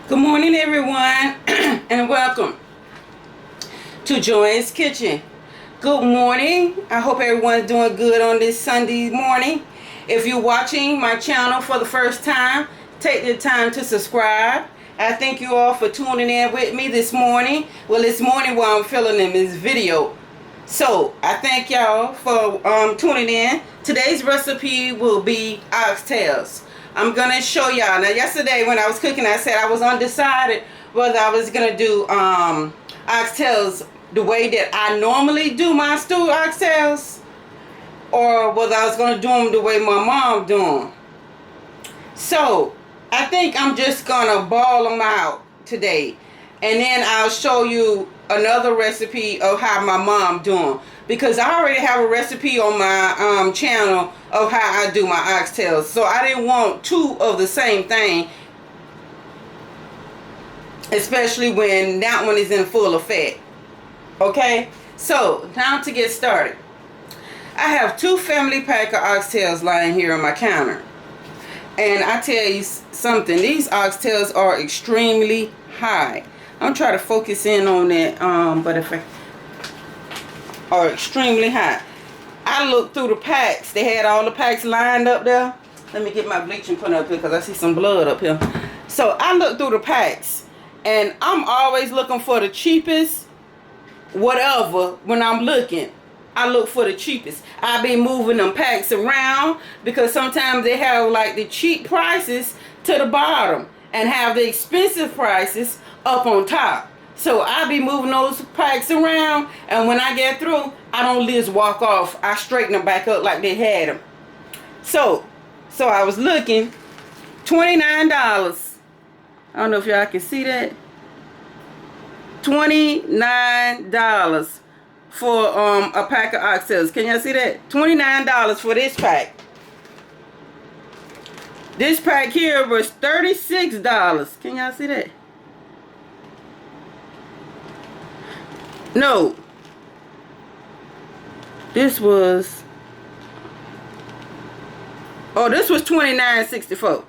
Good morning, everyone, and welcome to Joanne's Kitchen. Good morning. I hope everyone's doing good on this Sunday morning. If you're watching my channel for the first time, take the time to subscribe. I thank you all for tuning in with me this morning. Well, this morning while I'm filming this video. So, I thank y'all for tuning in. Today's recipe will be oxtails. I'm going to show y'all. Now, yesterday when I was cooking, I said I was undecided whether I was going to do oxtails the way that I normally do my stewed oxtails, or whether I was going to do them the way my mom do them. So, I think I'm just going to ball them out today. And then I'll show you another recipe of how my mom do them. Because I already have a recipe on my channel of how I do my oxtails. So I didn't want two of the same thing. Especially when that one is in full effect. Okay? So, now to get started. I have 2 family pack of oxtails lying here on my counter. And I tell you something. These oxtails are extremely high. I'm trying to focus in on that. But if I... are extremely high. I looked through the packs. They had all the packs lined up there. Let me get my bleaching put up here because I see some blood up here. So I looked through the packs, and I'm always looking for the cheapest whatever. When I'm looking, I look for the cheapest. I be moving them packs around because sometimes they have like the cheap prices to the bottom and have the expensive prices up on top. So I be moving those packs around, and when I get through, I don't just walk off. I straighten them back up like they had them. So I was looking, $29. I don't know if y'all can see that. $29 for a pack of oxtails. Can y'all see that? $29 for this pack. This pack here was $36. Can y'all see that? No, this was $29.64.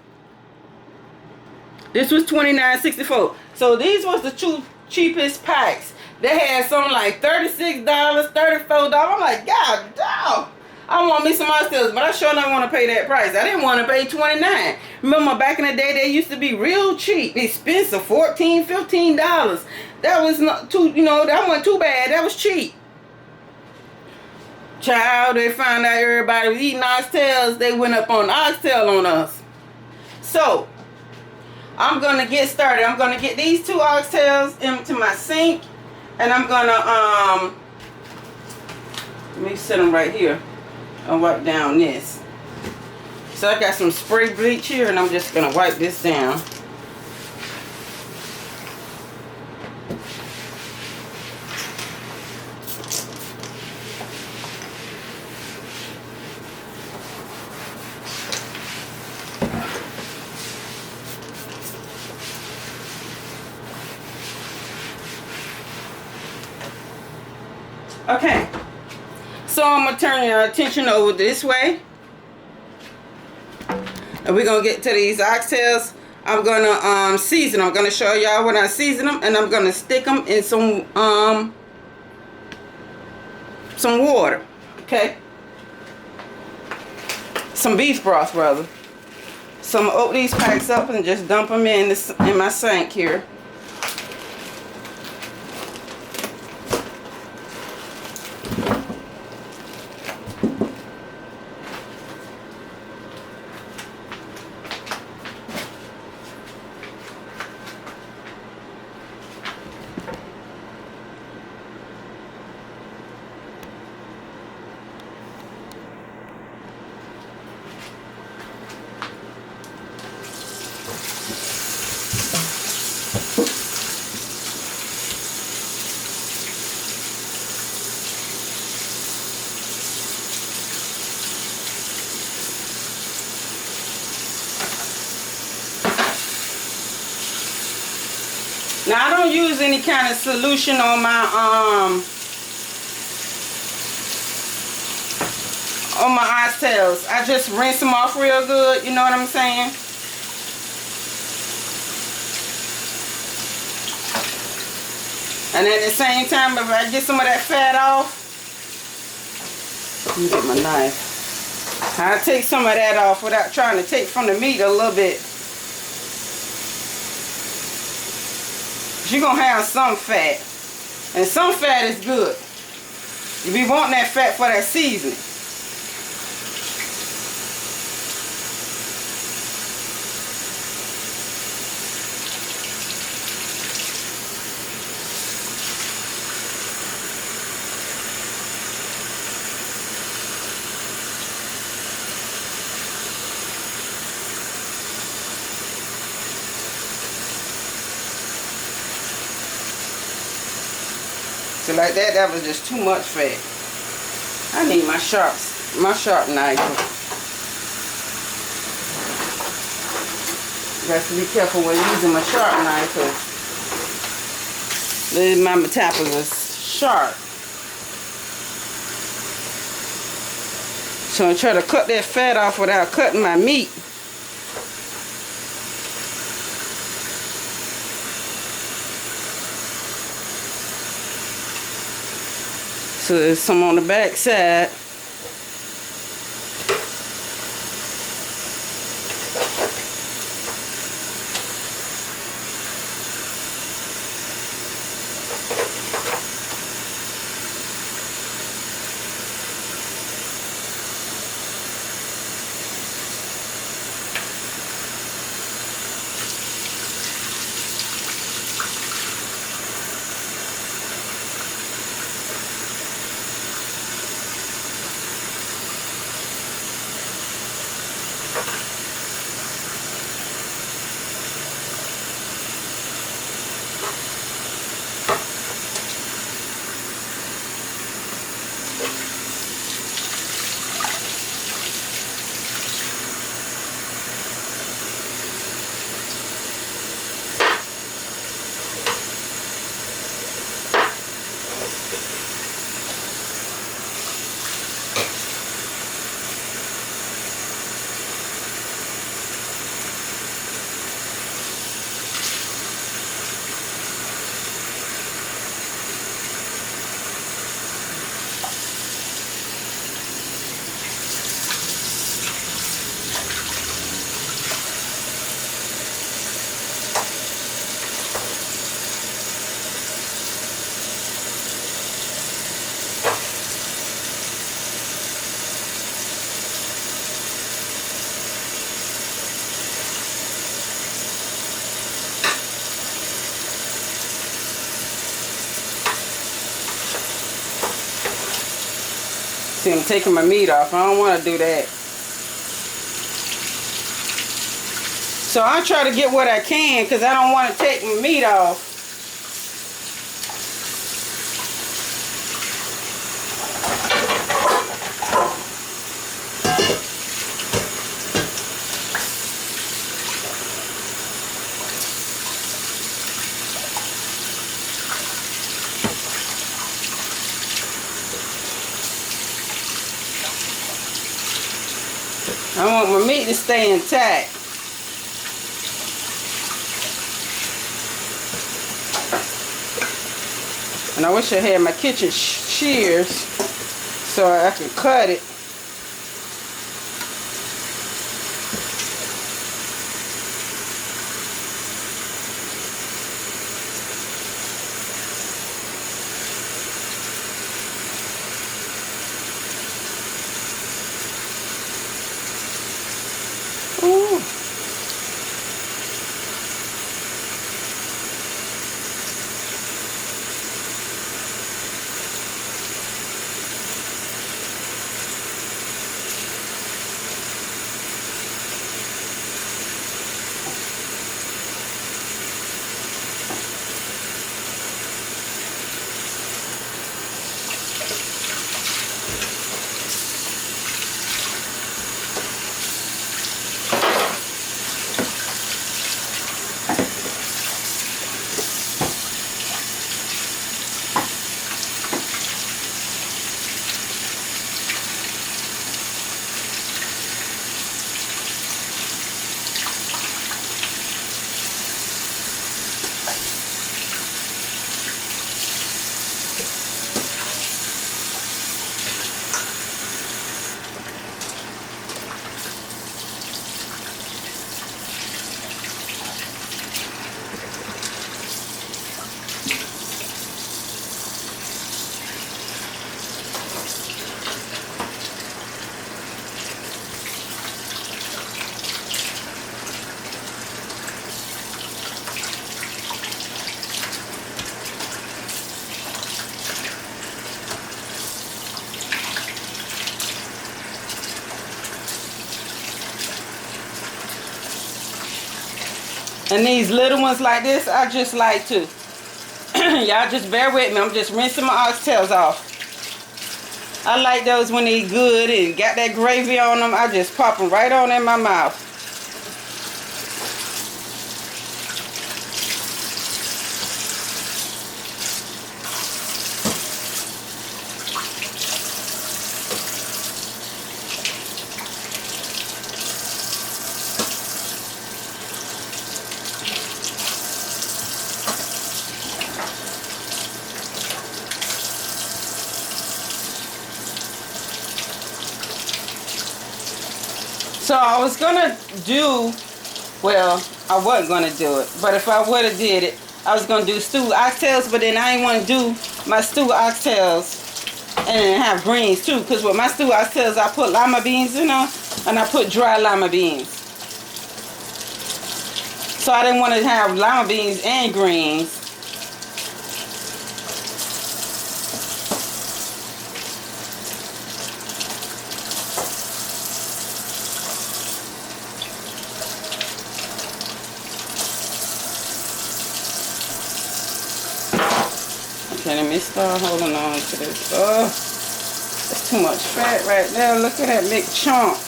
This was $29.64. So these was the 2 cheapest packs. They had something like $36, $34. I'm like, God damn, I want me some oxtails, but I sure don't want to pay that price. I didn't want to pay $29. Remember back in the day, they used to be real cheap, expensive, $14, $15. That was not too, that wasn't too bad. That was cheap. Child, they found out everybody was eating oxtails. They went up on oxtail on us. So, I'm going to get started. I'm going to get these 2 oxtails into my sink. And I'm going to, let me set them right here. I'll wipe down this. So, I got some spray bleach here, and I'm just going to wipe this down. Okay, so I'm going to turn your attention over this way. And we're going to get to these oxtails. I'm going to season them. I'm going to show y'all when I season them. And I'm going to stick them in some water. Okay? Some beef broth, rather. So I'm going to open these packs up and just dump them in my sink here. Now I don't use any kind of solution on my oxtails. I just rinse them off real good, you know what I'm saying? And at the same time, if I get some of that fat off, let me get my knife. I'll take some of that off without trying to take from the meat a little bit. You're going to have some fat. And some fat is good. You be wanting that fat for that seasoning. So like that, that was just too much fat. I need my sharp knife. Got to be careful when using my sharp knife, because my metabolism sharp. So I try to cut that fat off without cutting my meat. So there's some on the back side. See, I'm taking my meat off. I don't want to do that. So I'll try to get what I can because I don't want to take my meat off. I want my meat to stay intact. And I wish I had my kitchen shears so I could cut it. Ooh. And these little ones like this, I just like to. Y'all just bear with me. I'm just rinsing my oxtails off. I like those when they good and got that gravy on them. I just pop them right on in my mouth. So I was gonna do, well, I wasn't gonna do it, but if I would have did it, I was gonna do stewed oxtails, but then I didn't want to do my stewed oxtails and then have greens too, because with my stewed oxtails I put lima beans in them and I put dry lima beans. So I didn't want to have lima beans and greens. Okay, let me start holding on to this. Oh, that's too much fat right there. Look at that big chunk.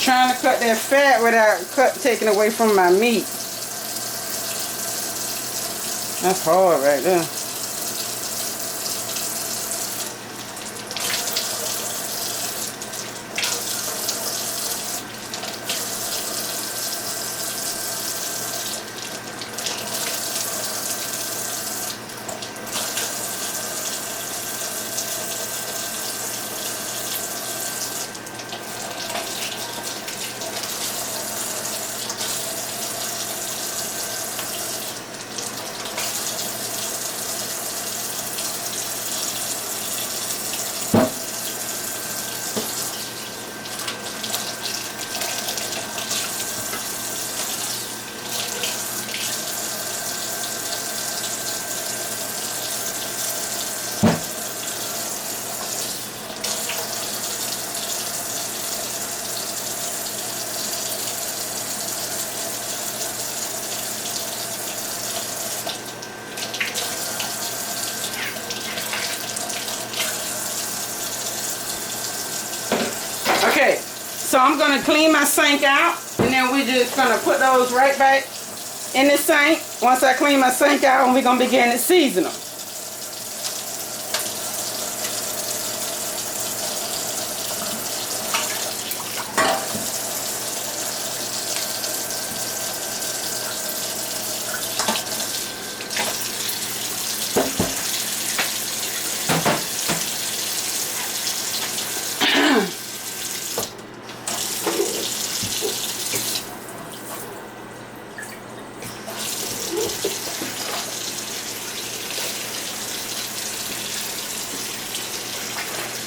Trying to cut that fat without taking away from my meat. That's hard right there. Okay, so I'm going to clean my sink out, and then we're just going to put those right back in the sink. Once I clean my sink out, and we're going to begin to season them.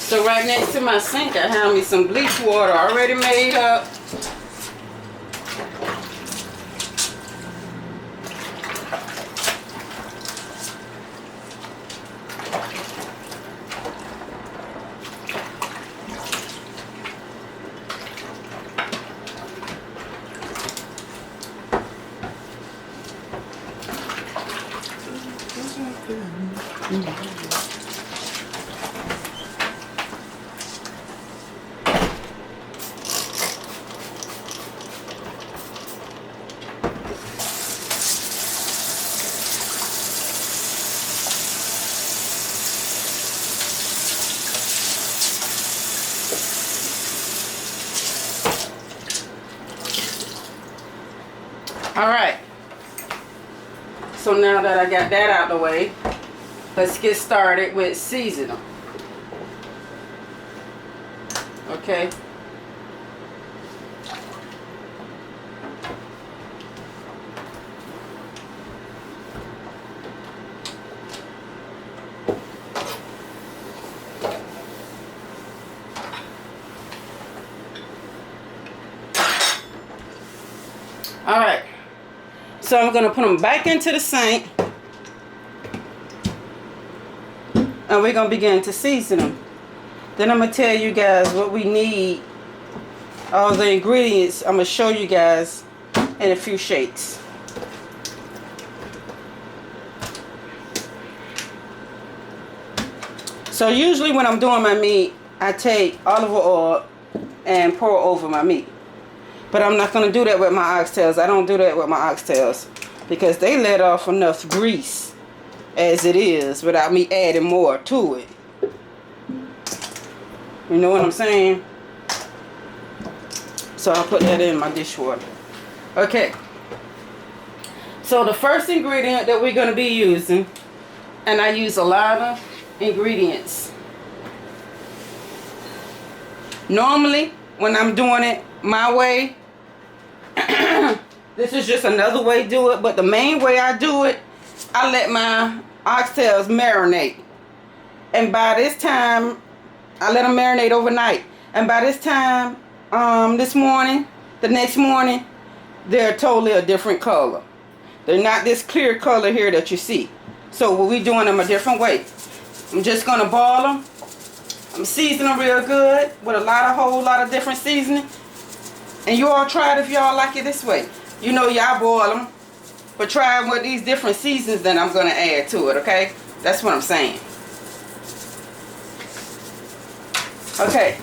So right next to my sink, I have me some bleach water already made up. Alright, so now that I got that out of the way, let's get started with seasoning. Okay. Alright. So I'm going to put them back into the sink. And we're going to begin to season them. Then I'm going to tell you guys what we need. All the ingredients I'm going to show you guys in a few shakes. So usually when I'm doing my meat, I take olive oil and pour over my meat. But I'm not going to do that with my oxtails. I don't do that with my oxtails because they let off enough grease as it is without me adding more to it. You know what I'm saying? So I'll put that in my dishwater. Okay. So the first ingredient that we're going to be using, and I use a lot of ingredients. Normally, when I'm doing it my way, this is just another way to do it, but the main way I do it, I let my oxtails marinate. And by this time, I let them marinate overnight. And by this time, this morning, the next morning, they're totally a different color. They're not this clear color here that you see. So we're doing them a different way. I'm just going to boil them. I'm seasoning them real good with a whole lot of different seasoning. And you all try it if y'all like it this way. You know y'all boil them. But try it with these different seasons that I'm going to add to it, okay? That's what I'm saying. Okay.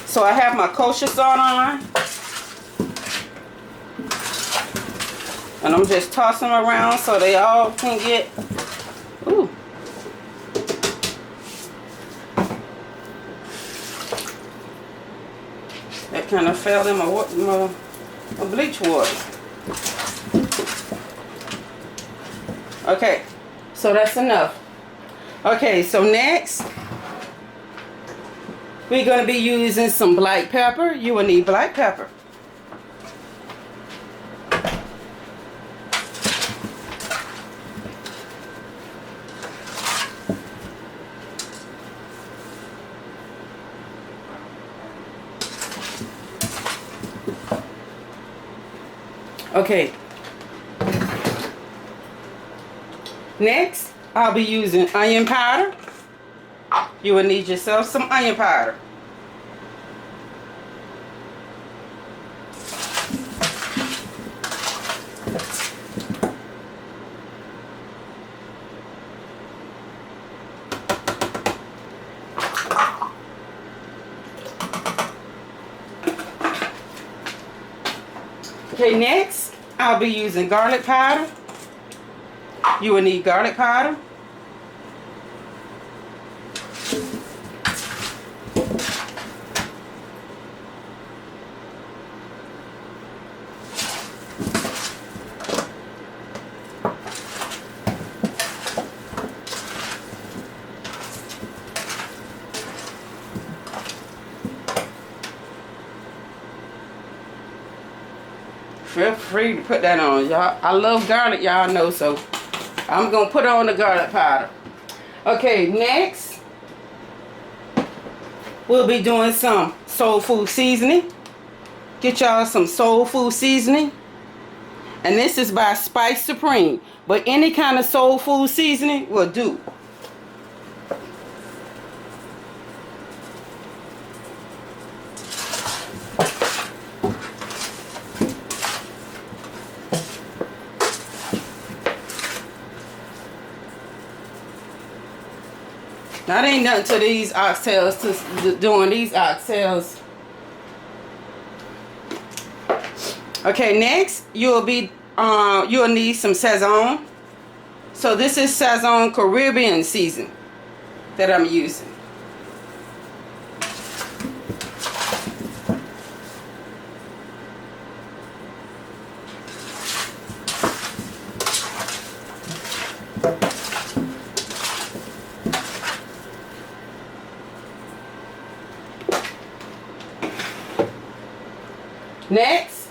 So I have my kosher salt on. And I'm just tossing them around so they all can get... Ooh. That kind of fell in my bleach water. Okay, so that's enough. Okay, so next, we're going to be using some black pepper. You will need black pepper. Okay. Next, I'll be using onion powder. You will need yourself some onion powder. Okay, next, I'll be using garlic powder. You will need garlic powder. Feel free to put that on, y'all. I love garlic, y'all know, so I'm going to put on the garlic powder. Okay, next, we'll be doing some soul food seasoning. Get y'all some soul food seasoning. And this is by Spice Supreme. But any kind of soul food seasoning will do. Now, there ain't nothing to these oxtails, to doing these oxtails. Okay, next you'll need some Sazon. So this is Sazon Caribbean season that I'm using. Next,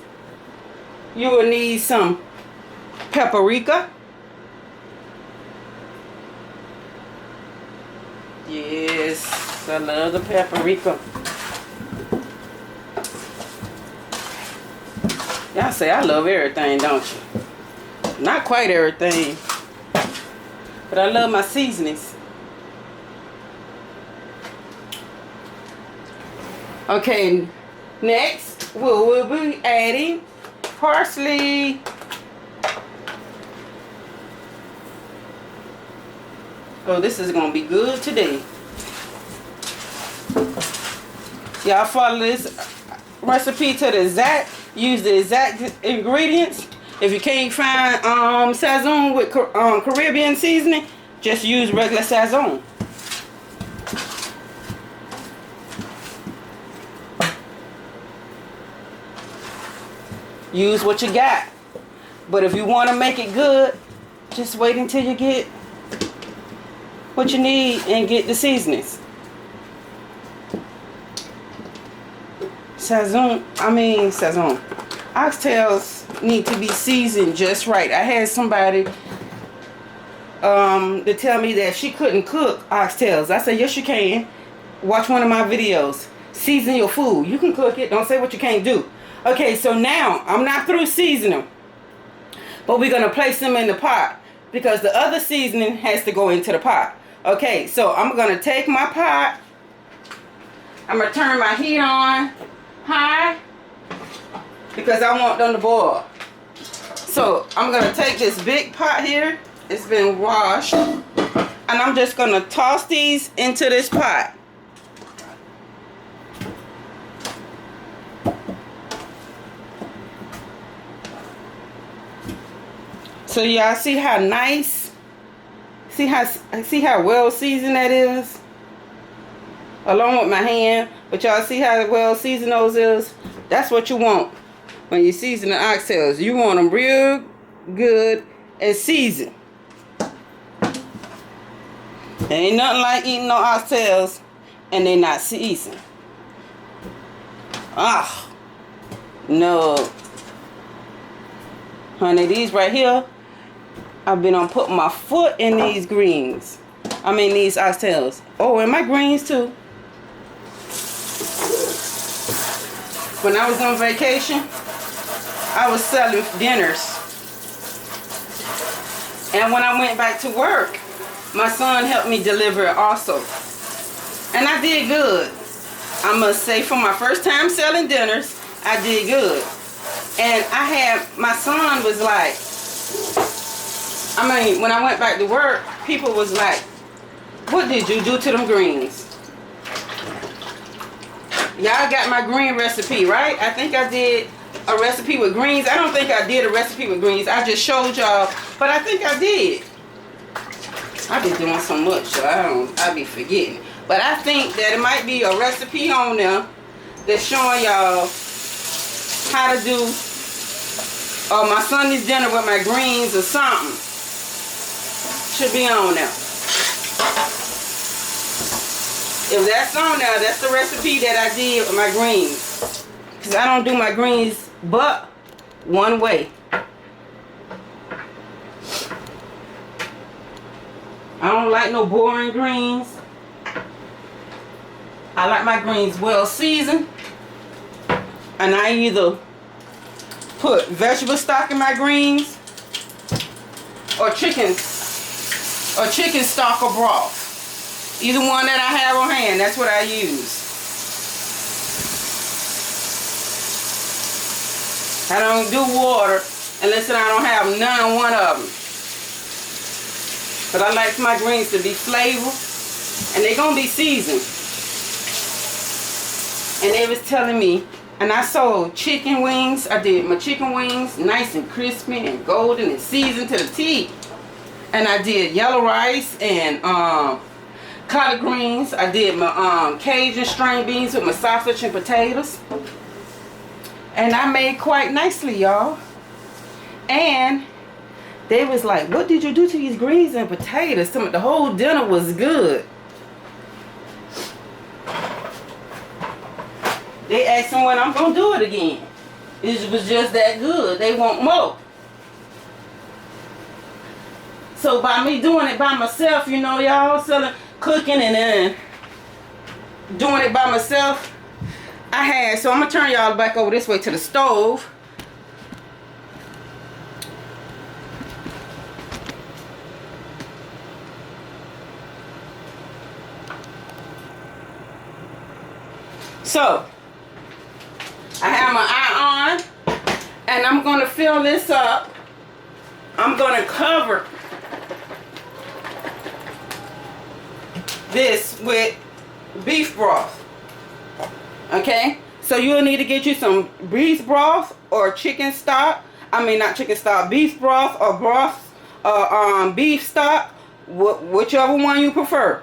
you will need some paprika. Yes, I love the paprika. Y'all say I love everything, don't you? Not quite everything, but I love my seasonings. Okay, next we'll be adding parsley. Oh, this is gonna be good today. Y'all follow this recipe to the exact. Use the exact ingredients. If you can't find Sazon with Caribbean seasoning, just use regular Sazon. Use what you got. But if you want to make it good, just wait until you get what you need and get the seasonings. Sazon. Oxtails need to be seasoned just right. I had somebody to tell me that she couldn't cook oxtails. I said, yes you can. Watch one of my videos. Season your food. You can cook it. Don't say what you can't do. Okay, so now I'm not through seasoning, but we're going to place them in the pot because the other seasoning has to go into the pot. Okay, so I'm going to take my pot. I'm going to turn my heat on high because I want them to boil. So I'm going to take this big pot here. It's been washed. And I'm just going to toss these into this pot. So y'all see how nice, see how well seasoned that is? Along with my hand. But y'all see how well seasoned those is? That's what you want when you season the oxtails. You want them real good and seasoned. There ain't nothing like eating no oxtails and they not seasoned. Ah, no. Honey, these right here, I've been on putting my foot in these greens. These oxtails. Oh, and my greens too. When I was on vacation, I was selling dinners. And when I went back to work, my son helped me deliver it also. And I did good. I must say, for my first time selling dinners, I did good. And my son was like, when I went back to work, people was like, what did you do to them greens? Y'all got my green recipe, right? I think I did a recipe with greens. I don't think I did a recipe with greens. I just showed y'all, but I think I did. I be doing so much, so I be forgetting. But I think that it might be a recipe on there that's showing y'all how to do my Sunday's dinner with my greens or something. Should be on there. If that's on there, that's the recipe that I did with my greens. Because I don't do my greens but one way. I don't like no boring greens. I like my greens well seasoned. And I either put vegetable stock in my greens or chicken stock or broth. Either one that I have on hand, that's what I use. I don't do water unless I don't have none one of them. But I like my greens to be flavored and they're going to be seasoned. And they was telling me, and I sold chicken wings. I did my chicken wings nice and crispy and golden and seasoned to the teeth. And I did yellow rice and collard greens. I did my Cajun string beans with my sausage and potatoes. And I made quite nicely, y'all. And they was like, what did you do to these greens and potatoes? The whole dinner was good. They asked me when I'm going to do it again. It was just that good. They want more. So by me doing it by myself, you know, y'all, cooking and then doing it by myself, so I'm going to turn y'all back over this way to the stove. So, I have my eye on, and I'm going to fill this up. I'm going to cover this with beef broth. Okay? So you'll need to get you some beef broth or chicken stock. I mean, not chicken stock, beef broth or beef stock, whichever one you prefer.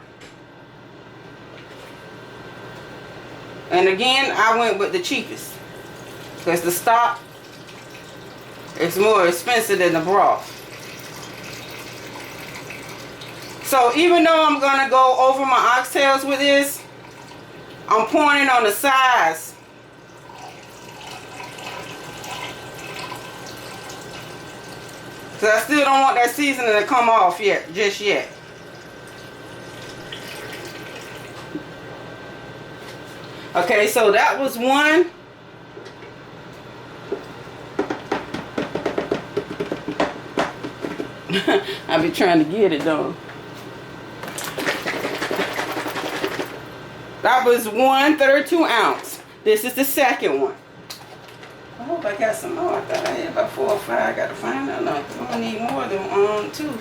And again, I went with the cheapest because the stock is more expensive than the broth. So even though I'm going to go over my oxtails with this, I'm pouring it on the sides. So I still don't want that seasoning to come off yet, just yet. Okay, so that was one. I be trying to get it though. That was 1/32 ounce. This is the second one. I hope I got some more. I thought I had about 4 or 5. I got to find out now. I'm gonna need more than 2.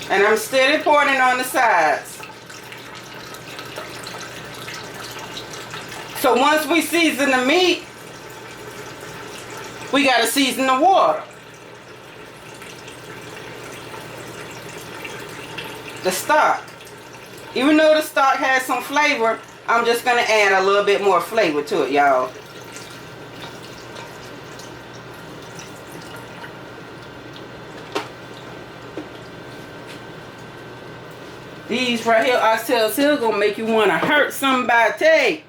And I'm steady pouring it on the sides. So once we season the meat, we gotta season the water. The stock. Even though the stock has some flavor, I'm just gonna add a little bit more flavor to it, y'all. These right here, oxtails here, gonna make you wanna hurt somebody.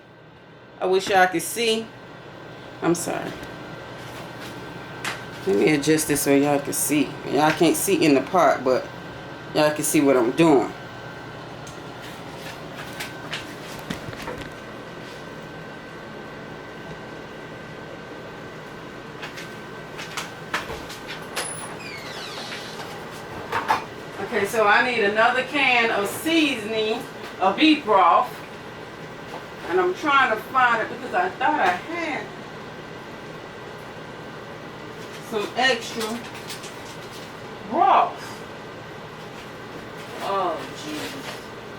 I wish y'all could see. I'm sorry. Let me adjust this so y'all can see. Y'all can't see in the pot, but y'all can see what I'm doing. Okay, so I need another can of seasoning of beef broth. And I'm trying to find it because I thought I had some extra broth. Oh, jeez.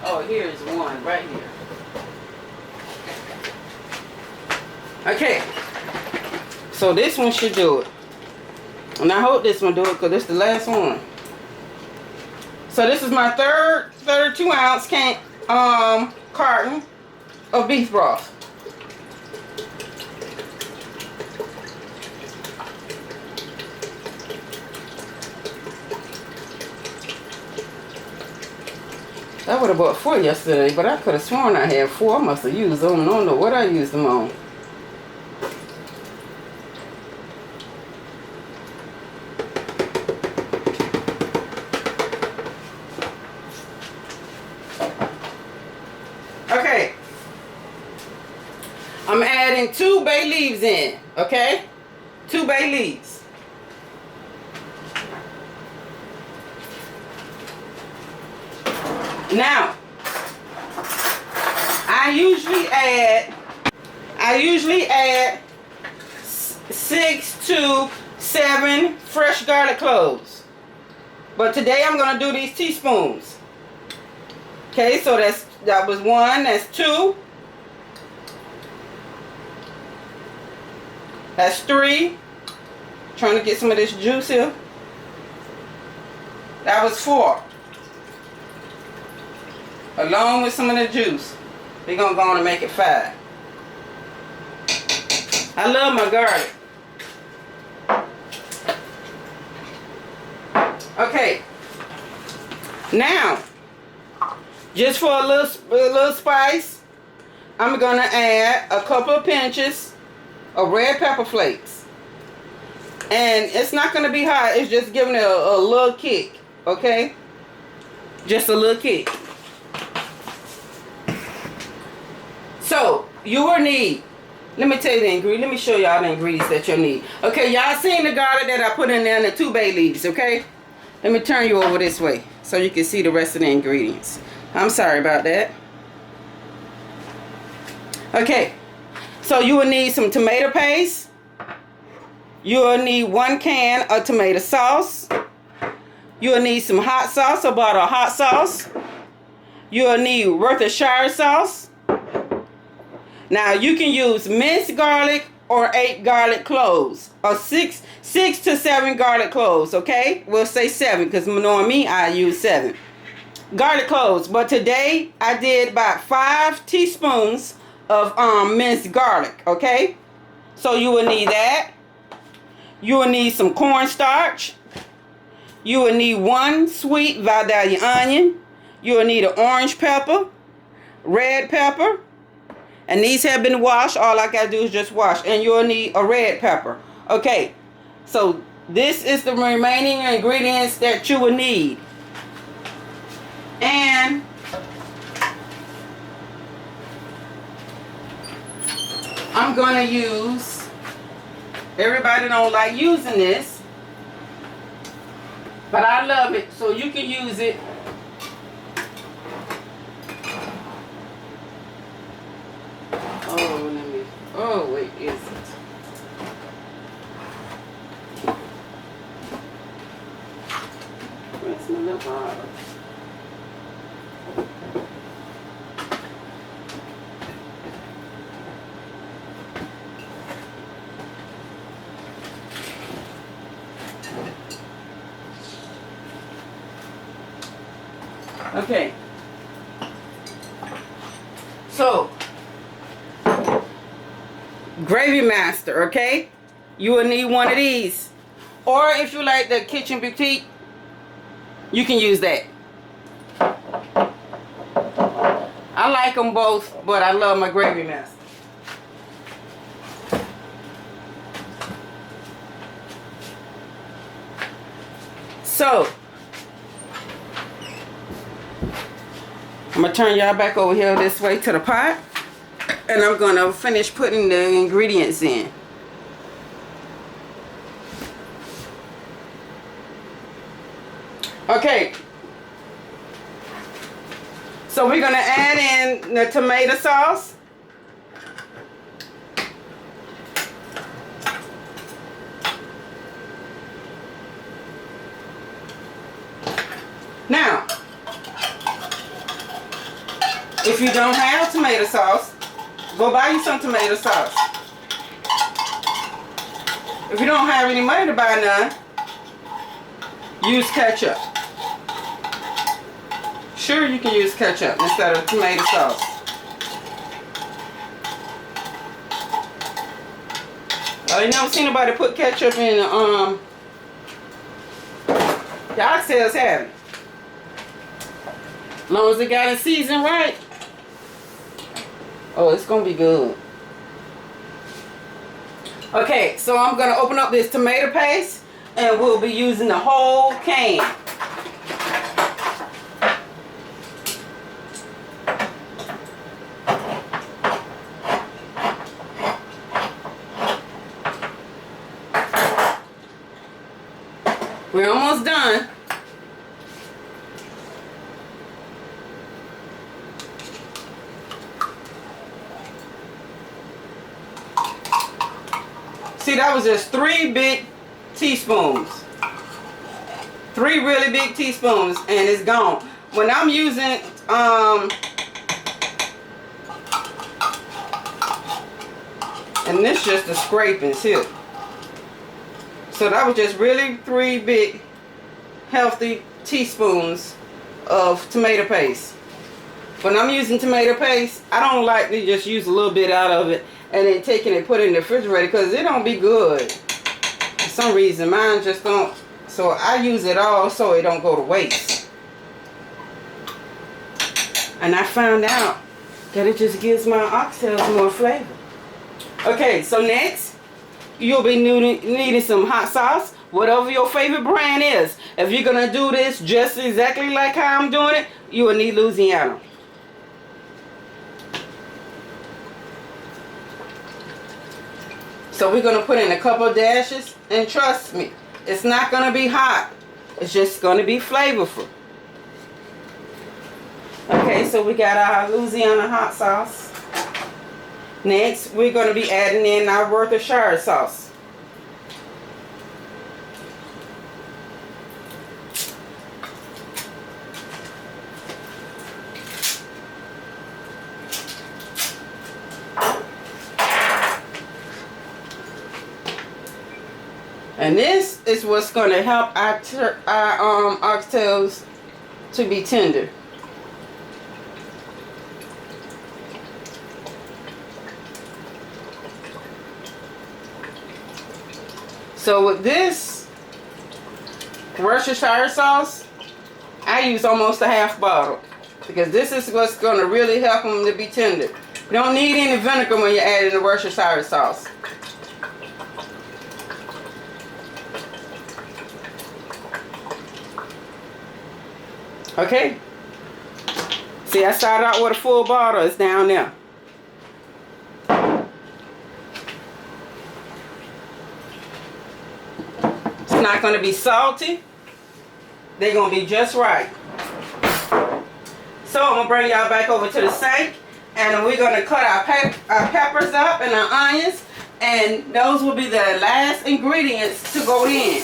Oh, here's one right here. Okay. So this one should do it. And I hope this one do it because this is the last one. So this is my 32 ounce carton of beef broth. I would have bought 4 yesterday, but I could have sworn I had 4. I must have used them. I don't know what I used them on. Okay. I'm adding 2 bay leaves in, okay? 2 bay leaves. Now, I usually add 6 to 7 fresh garlic cloves. But today I'm going to do these teaspoons. Okay, so that was 1, that's 2. That's 3. Trying to get some of this juice here. That was 4. Along with some of the juice. We're going to go on and make it 5. I love my garlic. Okay. Now, just for a little spice, I'm going to add a couple of pinches of red pepper flakes. And it's not going to be hot. It's just giving it a little kick. Okay? Just a little kick. So, you will need, let me tell you the ingredients. Let me show y'all the ingredients that you'll need. Okay, y'all seen the garlic that I put in there and the 2 bay leaves, okay? Let me turn you over this way. so you can see the rest of the ingredients. I'm sorry about that. Okay, so you will need some tomato paste. You will need 1 can of tomato sauce. You will need some hot sauce, about a hot sauce. You will need Worcestershire sauce. Now you can use minced garlic or 8 garlic cloves, or 6 to 7 garlic cloves. Okay, we'll say 7 because knowing me, I use 7 garlic cloves. But today I did about 5 teaspoons of minced garlic. Okay, so you will need that. You will need some cornstarch. You will need 1 sweet Vidalia onion. You will need an orange pepper, red pepper, and these have been washed. All I gotta do is just wash. And you'll need a red pepper. Okay, so this is the remaining ingredients that you will need. And I'm gonna use, everybody don't like using this, but I love it, so you can use it. Oh, wait, is it? Where's my little bottle? Okay. So, Gravy Master, okay? You will need one of these. Or if you like the Kitchen Boutique, you can use that. I like them both, but I love my Gravy Master. So, I'm going to turn y'all back over here this way to the pot. And I'm going to finish putting the ingredients in. Okay. So we're going to add in the tomato sauce. Now, if you don't have tomato sauce, go buy you some tomato sauce. If you don't have any money to buy none, use ketchup. Sure, you can use ketchup instead of tomato sauce. I never seen nobody put ketchup in the Oxtails, have it. As long as it got it seasoned right. Oh, it's gonna be good. Okay, so I'm gonna open up this tomato paste and we'll be using the whole can. We're almost done. See, that was just 3 big teaspoons. 3 really big teaspoons and it's gone. When I'm using and this just the scrapings here. So that was just really 3 big healthy teaspoons of tomato paste. When I'm using tomato paste, I don't like to just use a little bit out of it and then taking it, put it in the refrigerator because it don't be good. For some reason, mine just don't. So I use it all so it don't go to waste. And I found out that it just gives my oxtails more flavor. Okay, so next, you'll be needing some hot sauce, whatever your favorite brand is. If you're going to do this just exactly like how I'm doing it, you will need Louisiana. So we're going to put in a couple of dashes, and trust me, it's not going to be hot. It's just going to be flavorful. Okay, so we got our Louisiana hot sauce. Next, we're going to be adding in our Worcestershire sauce. And this is what's going to help our oxtails to be tender. So with this Worcestershire sauce, I use almost a half bottle because this is what's going to really help them to be tender. You don't need any vinegar when you're adding the Worcestershire sauce. Okay. See, I started out with a full bottle. It's down there. It's not going to be salty. They're going to be just right. So I'm going to bring y'all back over to the sink. And we're going to cut our peppers up and our onions. And those will be the last ingredients to go in.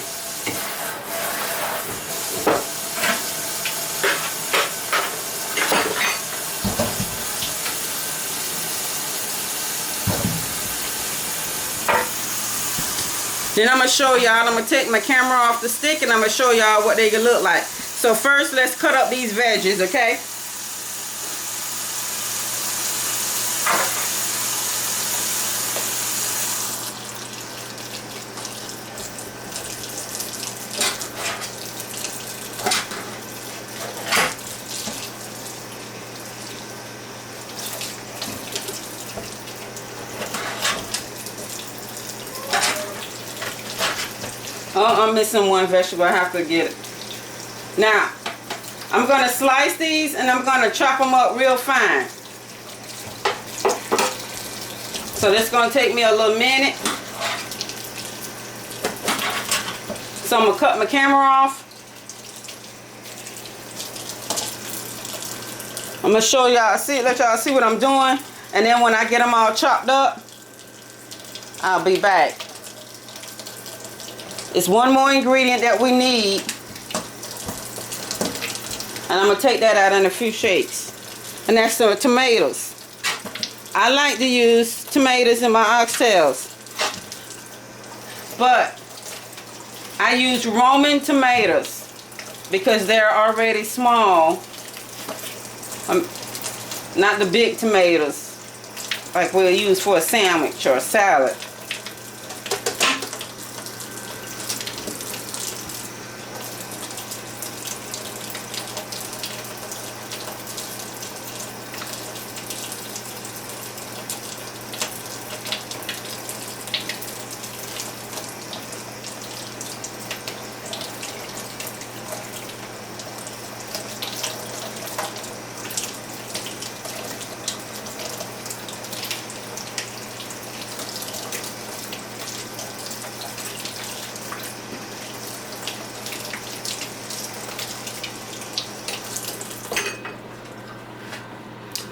Then I'm going to show y'all, I'm going to take my camera off the stick and I'm going to show y'all what they can look like. So first, let's cut up these veggies, okay? Oh, I'm missing one vegetable. I have to get it. Now, I'm going to slice these and I'm going to chop them up real fine. So this is going to take me a little minute. So I'm going to cut my camera off. I'm going to show y'all, let y'all see what I'm doing. And then when I get them all chopped up, I'll be back. It's one more ingredient that we need. And I'm going to take that out in a few shakes. And that's the tomatoes. I like to use tomatoes in my oxtails. But I use Roman tomatoes because they're already small. Not the big tomatoes like we'll use for a sandwich or a salad.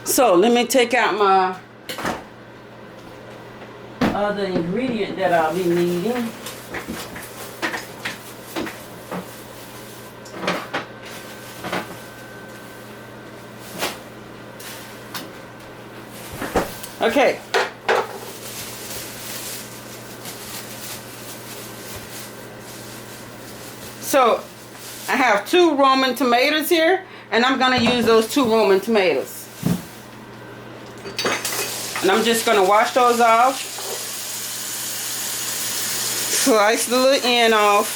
So let me take out my other ingredient that I'll be needing. Okay. So I have 2 Roman tomatoes here, and I'm going to use those 2 Roman tomatoes. And I'm just going to wash those off. Slice the little end off.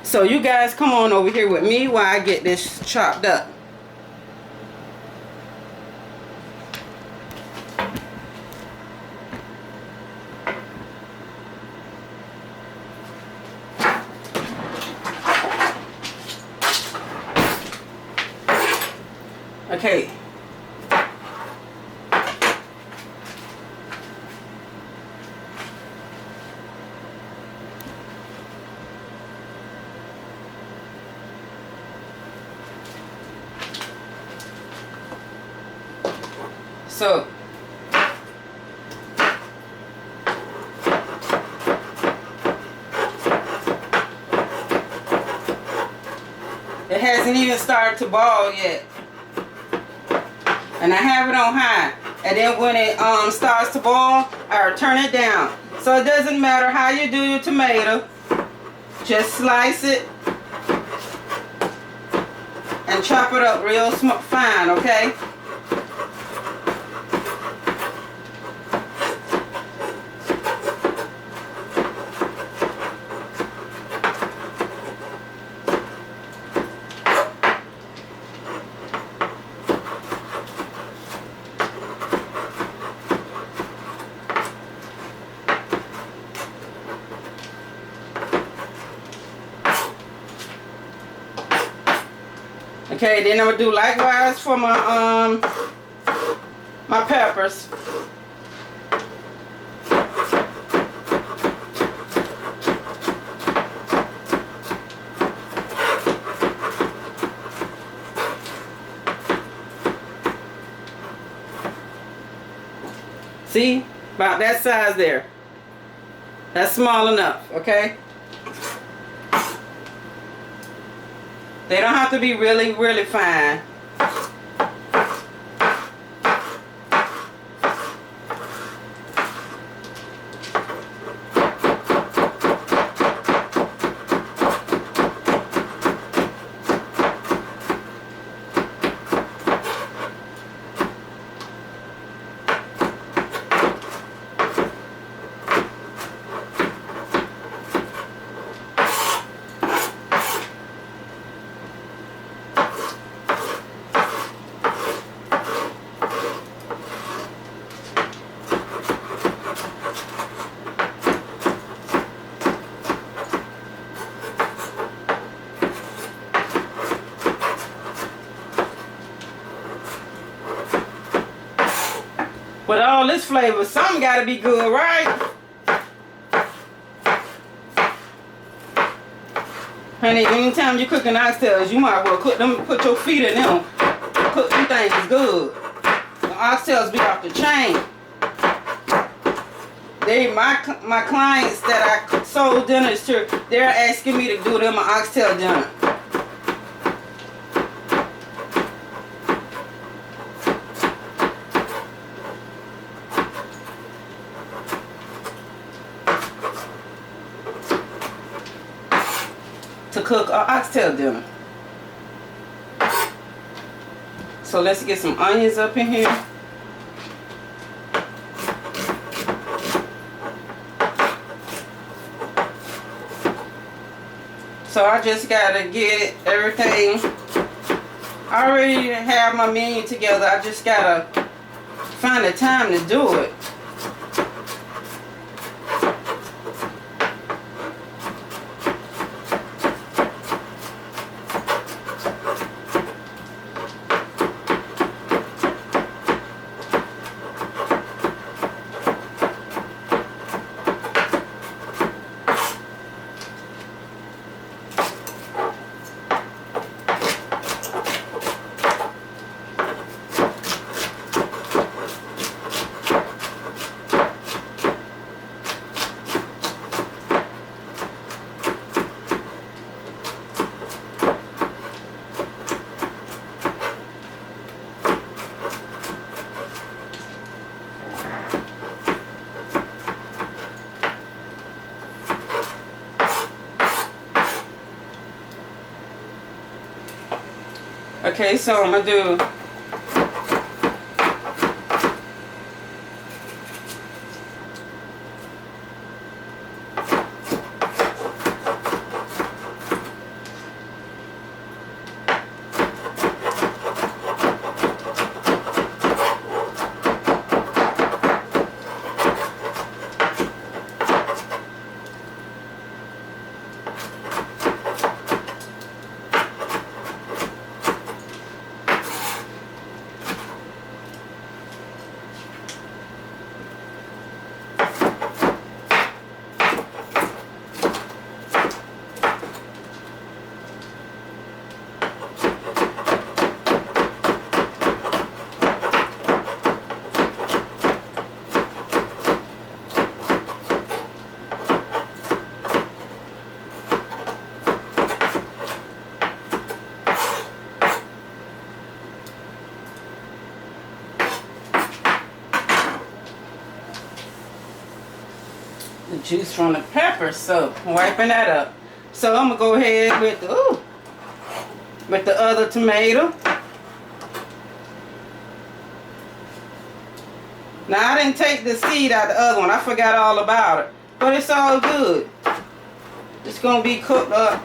So you guys come on over here with me while I get this chopped up. Okay. So it hasn't even started to ball yet. And I have it on high. And then when it starts to boil, I turn it down. So it doesn't matter how you do your tomato. Just slice it and chop it up real fine, okay? Okay, then I'm gonna do likewise for my my peppers. See, about that size there. That's small enough, okay? They don't have to be really, really fine. With all this flavor, something gotta be good, right? Honey, anytime you're cooking oxtails, you might as well put your feet in them. Cook them things good. The oxtails be off the chain. My clients that I sold dinners to, they're asking me to do them an oxtail dinner. To cook our oxtail dinner. So let's get some onions up in here. So I just gotta get everything. I already have my menu together. I just gotta find the time to do it. Okay, so I'm gonna do the juice from the pepper, so I'm wiping that up. So I'm gonna go ahead with the other tomato. Now I didn't take the seed out of the other one. I forgot all about it, but it's all good. It's gonna be cooked up.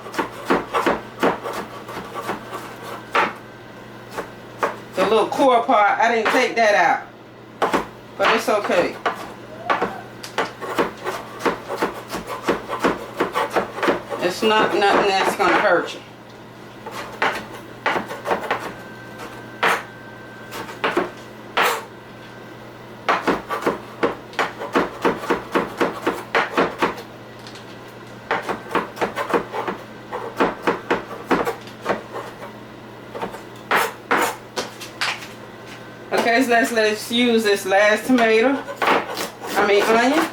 The little core part, I didn't take that out, but it's okay. It's not nothing that's gonna hurt you. Okay, so let's use this last tomato. Onion.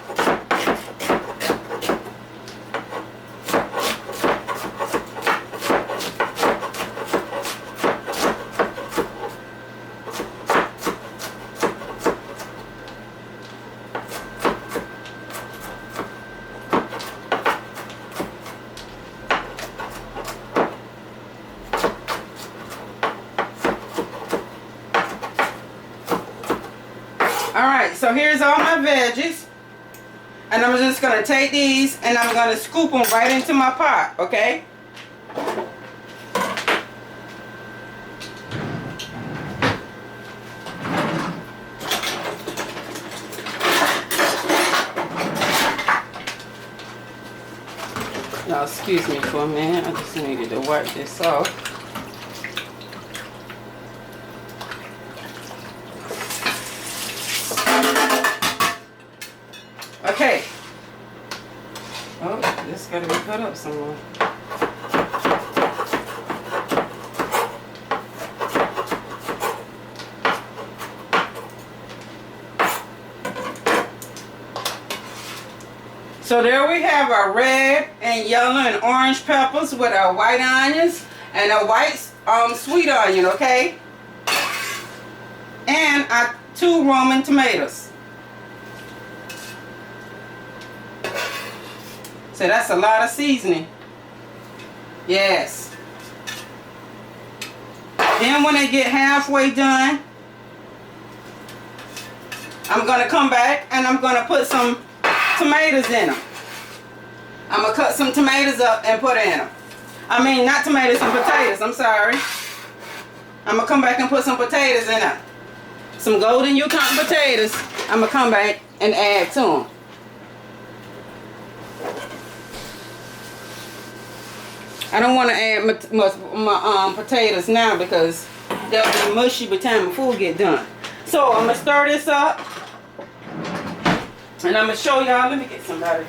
Alright, so here's all my veggies. And I'm just going to take these and I'm going to scoop them right into my pot, okay? Now, excuse me for a minute. I just needed to wipe this off. Okay. Oh, this got to be cut up somewhere. So there we have our red and yellow and orange peppers with our white onions and a white sweet onion, okay? And our 2 Roman tomatoes. So that's a lot of seasoning. Yes. Then when they get halfway done, I'm going to come back and I'm going to put some tomatoes in them. I'm going to cut some tomatoes up and put in them. Not tomatoes, some potatoes. I'm sorry. I'm going to come back and put some potatoes in them. Some golden Yukon potatoes. I'm going to come back and add to them. I don't want to add my potatoes now because they'll be mushy by the time the food get done. So I'm going to stir this up. And I'm going to show y'all. Let me get somebody.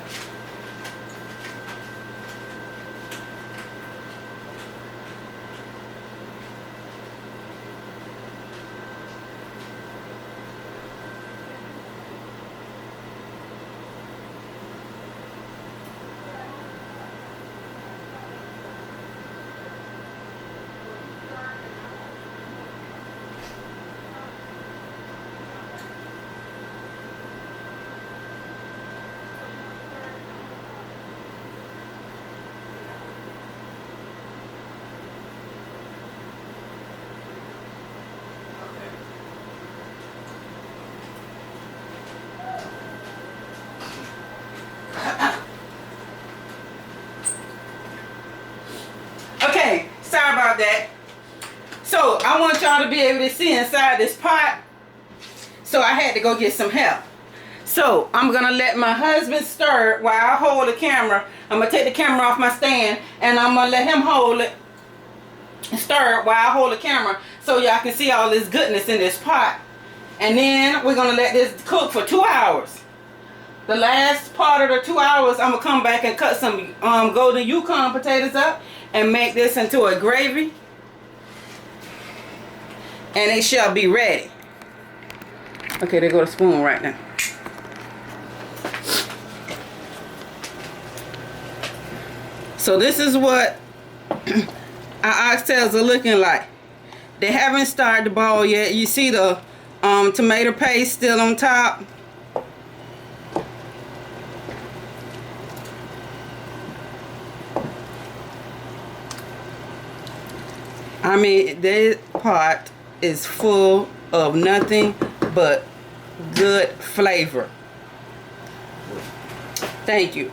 Okay, sorry about that. So I want y'all to be able to see inside this pot. So I had to go get some help. So I'm gonna let my husband stir it while I hold the camera. I'm gonna take the camera off my stand and I'm gonna let him hold it, stir it while I hold the camera so y'all can see all this goodness in this pot. And then we're gonna let this cook for 2 hours. The last part of the 2 hours, I'm gonna come back and cut some golden Yukon potatoes up and make this into a gravy. And it shall be ready. Okay, there go the spoon right now. So this is what our oxtails are looking like. They haven't started to boil yet. You see the tomato paste still on top. I mean, this pot is full of nothing but good flavor. Thank you.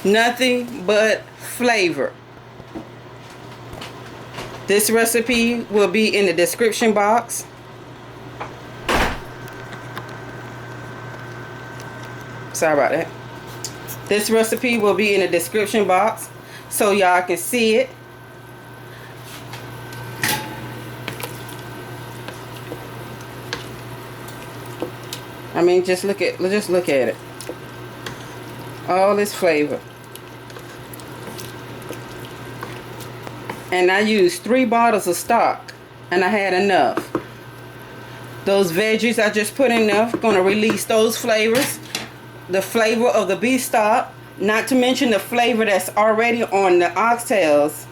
Nothing but flavor. This recipe will be in the description box. Sorry about that. This recipe will be in the description box so y'all can see it. I mean, just look at it. All this flavor. And I used 3 bottles of stock, and I had enough. Those veggies I just put in there, gonna release those flavors. The flavor of the beef stock, not to mention the flavor that's already on the oxtails.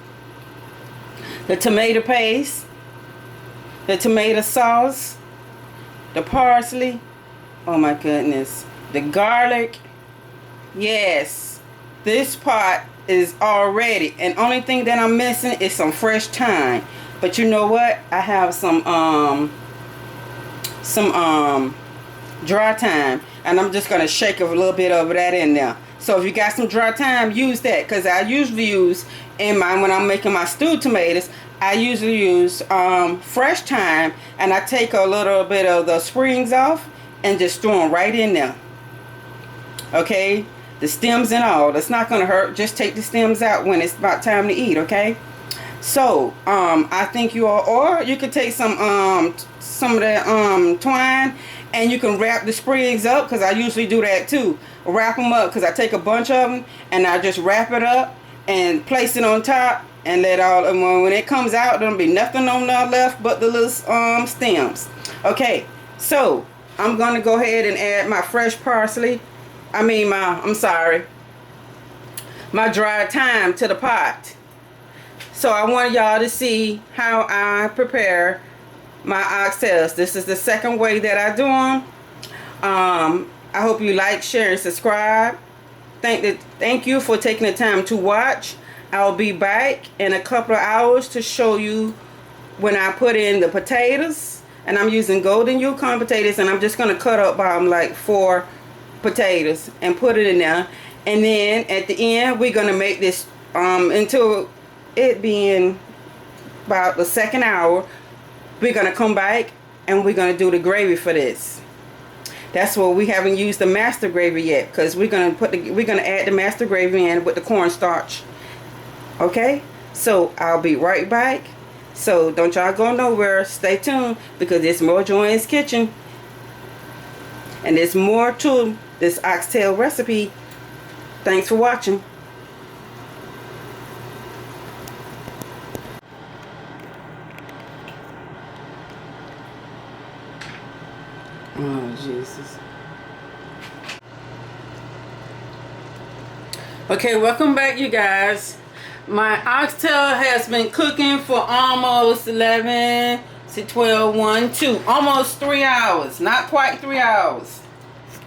The tomato paste, the tomato sauce, the parsley. Oh my goodness. The garlic. Yes. This pot is all ready. And only thing that I'm missing is some fresh thyme. But you know what? I have some dry thyme. And I'm just going to shake a little bit of that in there. So if you got some dry thyme, use that. Because I usually use, when I'm making my stewed tomatoes, I usually use fresh thyme. And I take a little bit of the springs off and just throw them right in there. Okay? The stems and all. That's not going to hurt. Just take the stems out when it's about time to eat, okay? So, I think you all, or you could take some of that twine and you can wrap the sprigs up, because I usually do that too. Wrap them up, because I take a bunch of them and I just wrap it up and place it on top and let all, and when it comes out, there'll be nothing on there left but the little stems. Okay, so I'm going to go ahead and add my fresh parsley. My dried thyme to the pot. So I want y'all to see how I prepare my oxtails. This is the second way that I do them. I hope you like, share, and subscribe. Thank you for taking the time to watch. I'll be back in a couple of hours to show you when I put in the potatoes. And I'm using golden Yukon potatoes, and I'm just going to cut up like 4 potatoes and put it in there. And then at the end, we're going to make this until it being about the second hour. We're going to come back and we're going to do the gravy for this. That's what we haven't used the master gravy yet, because we're going to add the master gravy in with the cornstarch. Okay? So I'll be right back. So don't y'all go nowhere. Stay tuned, because there's more Joanne's Kitchen. And there's more to this oxtail recipe. Thanks for watching. Oh, Jesus. Okay, welcome back, you guys. My oxtail has been cooking for almost 11 to 12, 1, 2, almost 3 hours. Not quite 3 hours.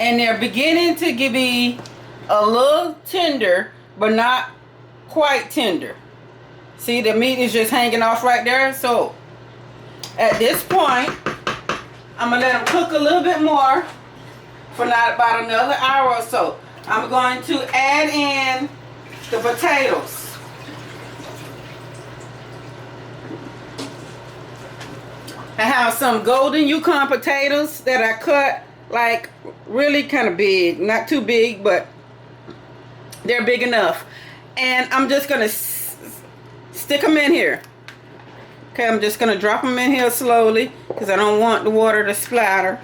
And they're beginning to be a little tender, but not quite tender. See, the meat is just hanging off right there. So at this point, I'm going to let them cook a little bit more for about another hour or so. I'm going to add in the potatoes. I have some golden Yukon potatoes that I cut like really kind of big. Not too big, but they're big enough. And I'm just going to stick them in here. Okay, I'm just going to drop them in here slowly, because I don't want the water to splatter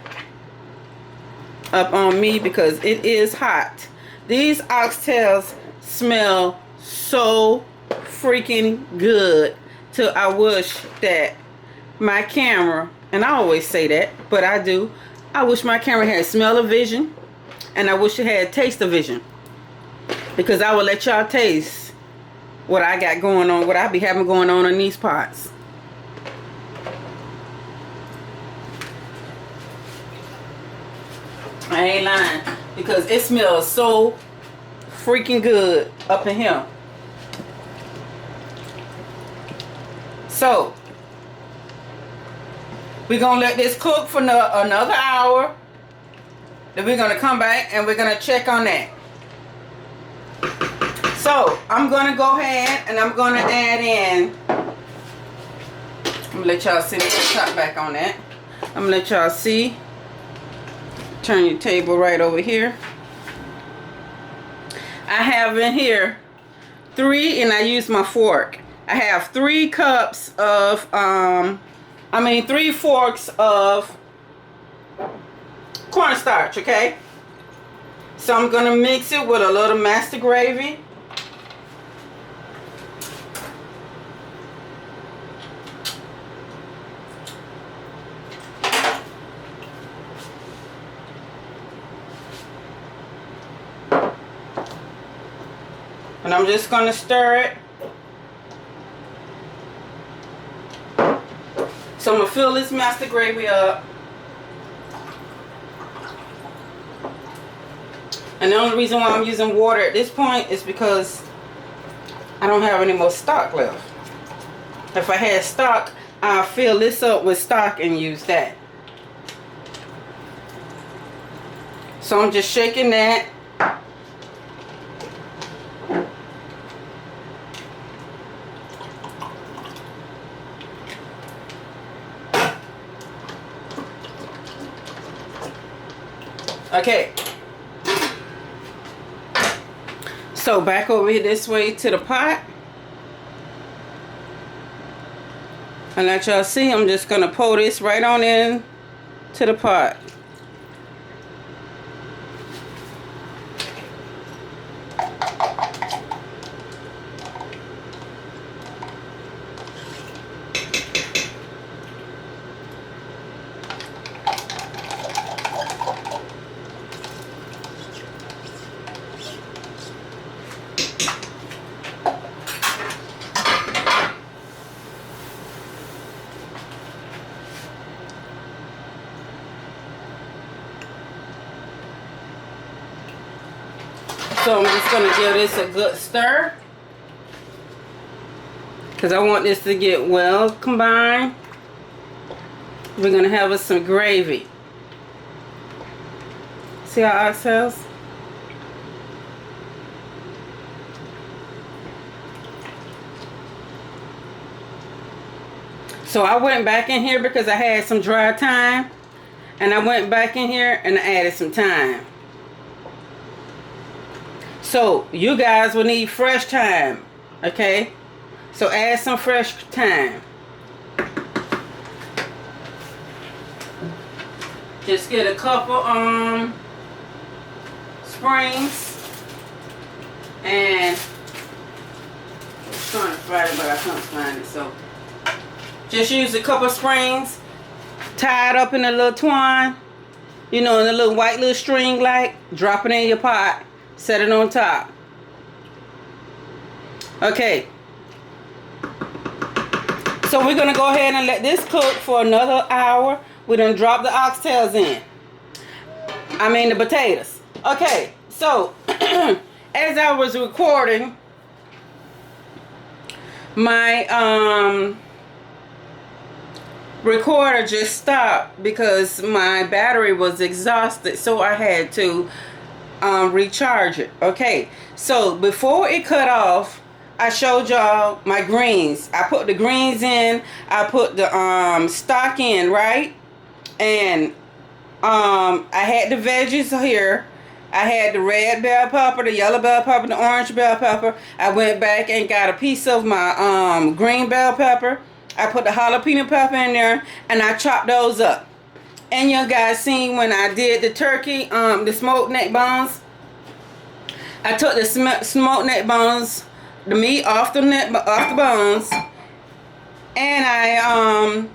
up on me, because it is hot. These oxtails smell so freaking good till I wish that my camera, and I always say that, but I do, I wish my camera had smell-o-vision, and I wish it had taste-o-vision, because I will let y'all taste what I got going on, what I be having going on in these pots. I ain't lying, because it smells so freaking good up in here. So we're gonna let this cook for another hour. Then we're gonna come back and we're gonna check on that. So I'm gonna go ahead and I'm gonna add in. I'm gonna let y'all see. Let's top back on that. I'm gonna let y'all see. Turn your table right over here. I have in here 3, and I use my fork. I have 3 cups of 3 forks of cornstarch, okay? So I'm gonna mix it with a little master gravy. And I'm just going to stir it. So I'm going to fill this master gravy up. And the only reason why I'm using water at this point is because I don't have any more stock left. If I had stock, I'll fill this up with stock and use that. So I'm just shaking that. Okay, so back over here this way to the pot. And let y'all see, I'm just gonna pour this right on in to the pot. So I'm just going to give this a good stir, because I want this to get well combined. We're going to have us some gravy. See our oxtails? So I went back in here because I had some dry thyme, and I went back in here and I added some thyme. So you guys will need fresh thyme, okay? So add some fresh thyme. Just get a couple springs, and I was trying to find it, but I couldn't find it. So just use a couple springs, tie it up in a little twine, you know, in a little white little string, like drop it in your pot. Set it on top. Okay. So we're going to go ahead and let this cook for another hour. We're going to drop the oxtails in. I mean the potatoes. Okay. So, as I was recording, my recorder just stopped because my battery was exhausted. So I had to recharge it. Okay, so before it cut off, I showed y'all my greens. I put the greens in, I put the stock in, right? And I had the veggies here. I had the red bell pepper, the yellow bell pepper, the orange bell pepper. I went back and got a piece of my green bell pepper. I put the jalapeno pepper in there, and I chopped those up. And you guys seen when I did the turkey, the smoked neck bones. I took the smoked neck bones, the meat off the bones, and I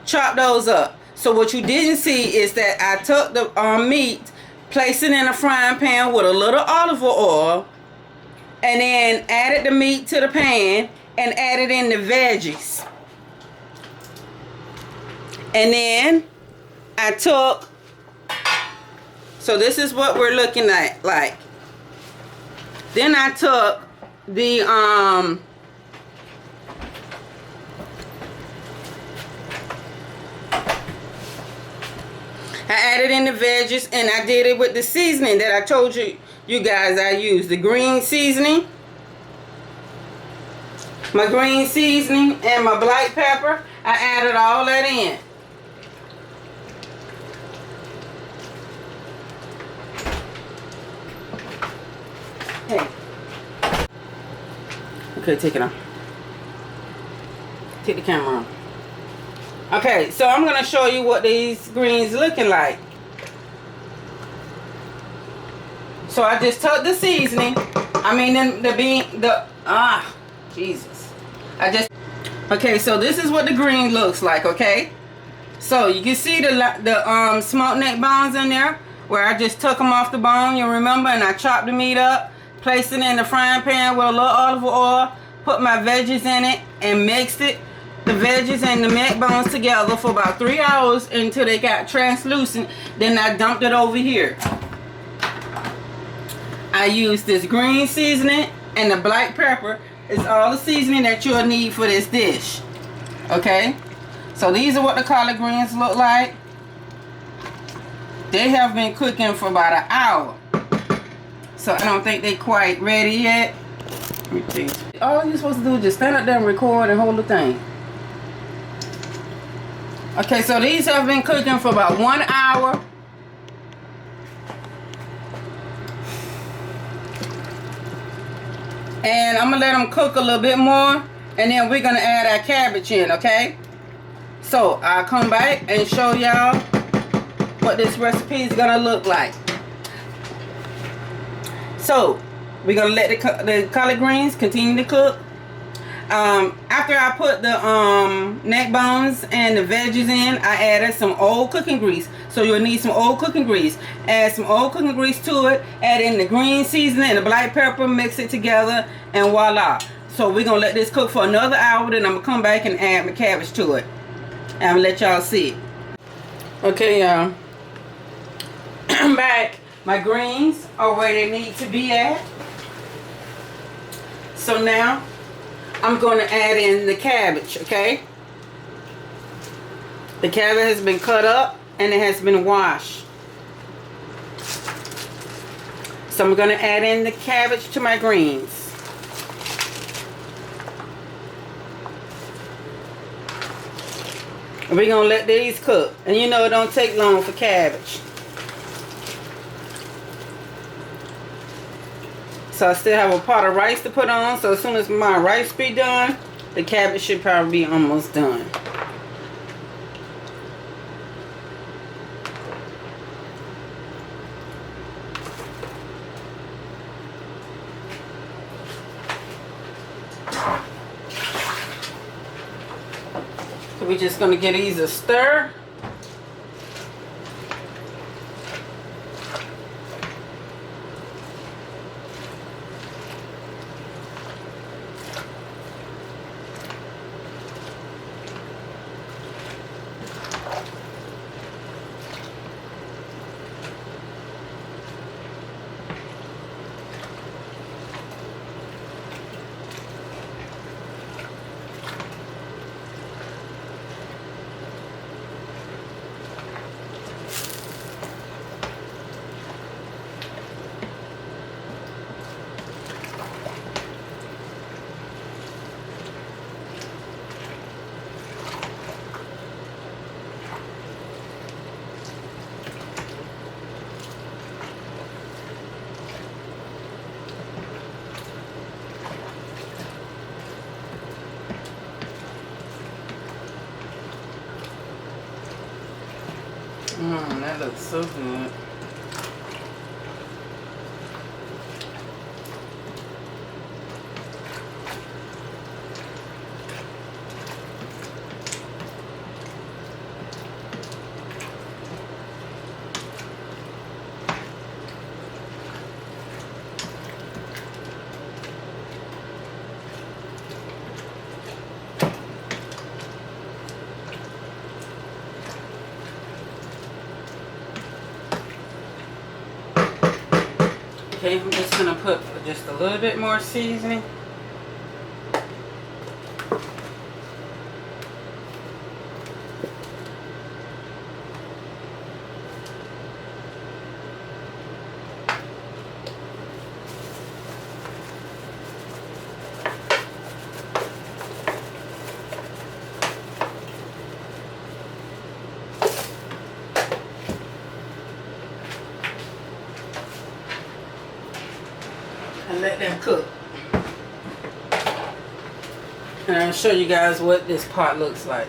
chopped those up. So what you didn't see is that I took the meat, placed it in a frying pan with a little olive oil, and then added the meat to the pan and added in the veggies. And then I took, so this is what we're looking at like. Then I took the I added in the veggies, and I did it with the seasoning that I told you guys I used. The green seasoning, my green seasoning, and my black pepper. I added all that in. Hey. Okay, take it off. Take the camera off. Okay, so I'm gonna show you what these greens looking like. So I just took the seasoning. I mean Jesus. Okay, so this is what the green looks like, okay? So you can see the smoked neck bones in there, where I just took them off the bone, you remember, and I chopped the meat up, placed it in the frying pan with a little olive oil, put my veggies in it, and mixed it, the veggies and the neck bones together for about 3 hours until they got translucent. Then I dumped it over here. I used this green seasoning and the black pepper. It's all the seasoning that you'll need for this dish. Okay? So these are what the collard greens look like. They have been cooking for about an hour. So I don't think they're quite ready yet. Let me see. All you're supposed to do is just stand up there and record and hold the thing. Okay, so these have been cooking for about 1 hour. And I'm going to let them cook a little bit more. And then we're going to add our cabbage in, okay? So I'll come back and show y'all what this recipe is going to look like. So we're going to let the collard greens continue to cook. After I put the neck bones and the veggies in, I added some old cooking grease. So you'll need some old cooking grease. Add some old cooking grease to it. Add in the green seasoning and the black pepper. Mix it together, and voila. So we're going to let this cook for another hour. Then I'm going to come back and add my cabbage to it. And I'm going to let y'all see it. Okay, y'all. I'm back. My greens are where they need to be at. So now I'm going to add in the cabbage, okay? The cabbage has been cut up and it has been washed. So I'm going to add in the cabbage to my greens. And we're going to let these cook. And you know it don't take long for cabbage. So I still have a pot of rice to put on. So as soon as my rice be done, the cabbage should probably be almost done. So we're just going to give these a stir. That looks so good. Okay, I'm just going to put just a little bit more seasoning. and let them cook. And I'll show you guys what this pot looks like.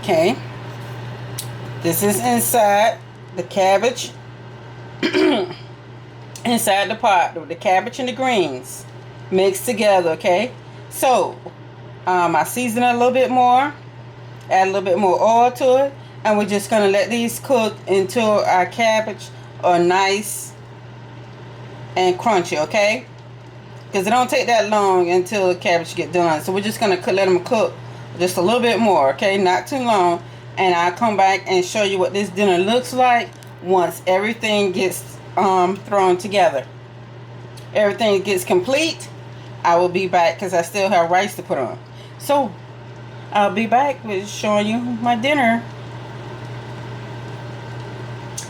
Okay, this is inside the cabbage, inside the pot with the cabbage and the greens mixed together, okay? So, I season it a little bit more, add a little bit more oil to it, and we're just going to let these cook until our cabbage are nice and crunchy, okay? Because it don't take that long until the cabbage get done. So we're just going to let them cook just a little bit more, okay? Not too long. And I'll come back and show you what this dinner looks like once everything gets thrown together. Everything gets complete. I will be back because I still have rice to put on. So I'll be back with showing you my dinner.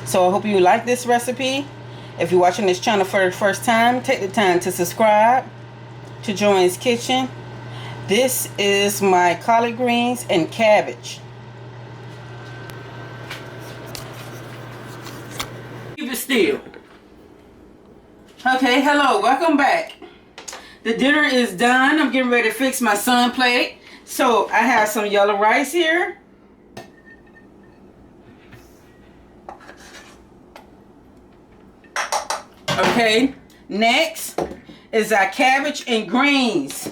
So I hope you like this recipe. If you're watching this channel for the first time, take the time to subscribe to Joanne's Kitchen. This is my collard greens and cabbage. Keep it still. Okay, hello, welcome back. The dinner is done. I'm getting ready to fix my son plate. So I have some yellow rice here. Okay, next is our cabbage and greens.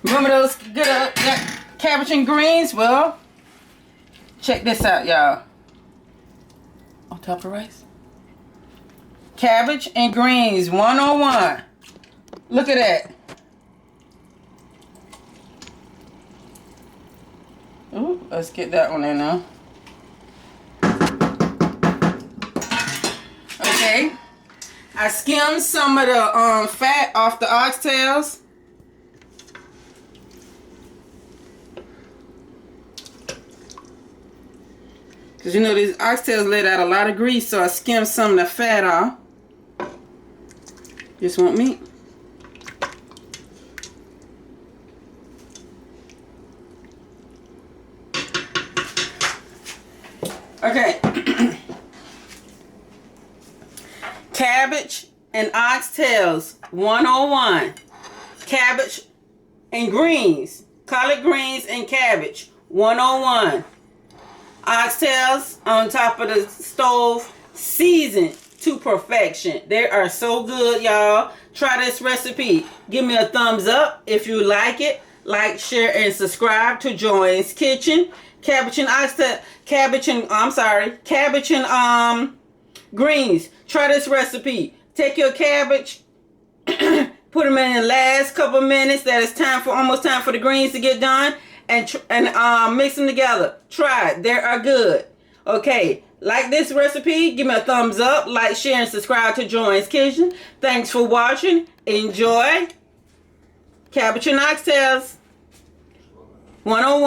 Remember those good cabbage and greens? Well, check this out, y'all. On top of rice. Cabbage and greens 101. Look at that. Ooh, let's get that one in now. Okay. I skimmed some of the fat off the oxtails. Because you know these oxtails let out a lot of grease, so I skimmed some of the fat off. Just want meat. Okay. Cabbage and oxtails 101. Cabbage and greens. Collard greens and cabbage 101. Oxtails on top of the stove, seasoned to perfection. They are so good, y'all. Try this recipe. Give me a thumbs up if you like it. Like, share, and subscribe to Joanne's Kitchen. Cabbage and oxtail, cabbage and greens. Try this recipe. Take your cabbage, put them in the last couple minutes. That is almost time for the greens to get done. And mix them together. Try it. They are good. Okay. Like this recipe. Give me a thumbs up. Like, share, and subscribe to Joanne's Kitchen. Thanks for watching. Enjoy. Cabbage and oxtails 101.